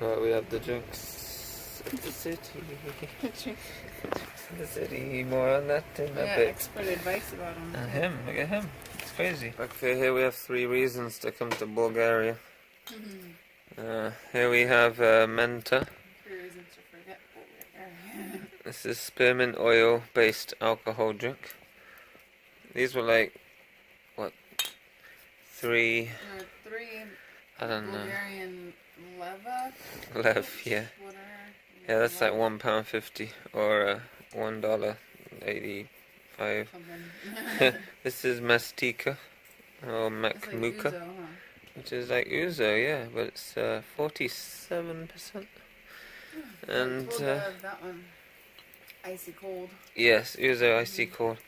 Well, we have the drinks of the city. The city, more on that in a bit. Expert advice about them. And him, look at him. It's crazy. Okay, here we have 3 reasons to come to Bulgaria. Here we have Menta. 3 reasons to forget Bulgaria. This is spearmint oil based alcohol drink. These were like, what, 3? No, 3 I don't know. Bulgarian leva. Lev, yeah. Yeah, that's like £1.50 or $1.85. This is Mastika or Macmuca, like Ouzo, huh? which is like Ouzo, yeah, but it's 47%. And that one, icy cold. yes, Ouzo icy cold.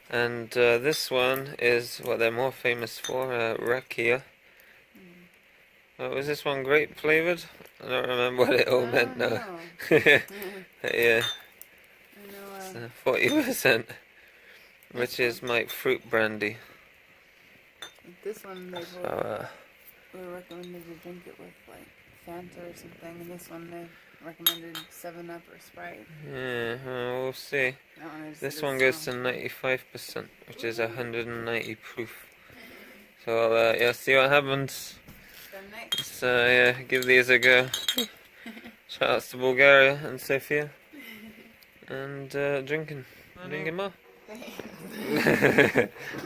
And this one is what they're more famous for, Rakia. Was this one grape flavoured? I don't remember what it all meant now. Yeah, it's 40%, which is like fruit brandy. This one they were recommended to drink it with like Fanta or something, and this one they recommended 7-Up or Sprite. Yeah, we'll see. This one goes to 95%, which is 190 proof. So yeah, see what happens. So yeah, give these a go. Shout outs to Bulgaria and Sofia. And drinking more.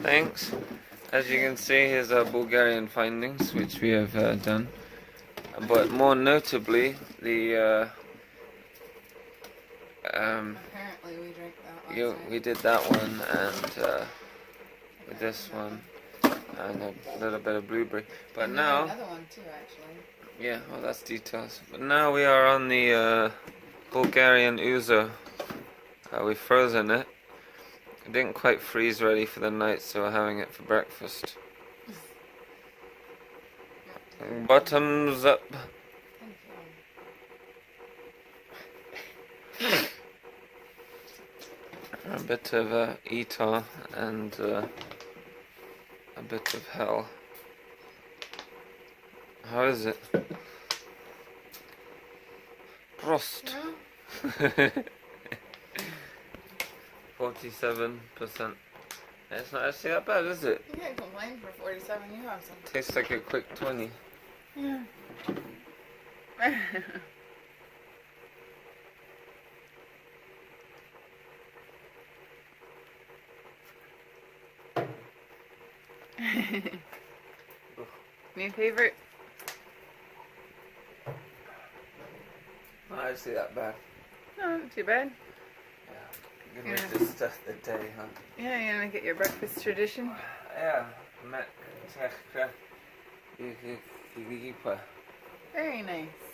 Thanks. As you can see, here's our Bulgarian findings, which we have done. But more notably, the apparently we drank that last night. we did that one, and with this one, and a little bit of blueberry. But and now, another one too, actually. yeah, well, that's details. But now we are on the Bulgarian Ouzo. We've frozen it. It didn't quite freeze ready for the night, so we're having it for breakfast. Bottoms up. A bit of Etar and a bit of hell. How is it? Prost. 47%. It's not actually that bad, is it? You can't complain for 47. You have some. Tastes like a quick 20. Yeah. New favorite? Not actually that bad. No, not too bad. You can make this stuff the day, huh? Yeah, you wanna get your breakfast tradition? Yeah, Menta and Mastika. Very nice.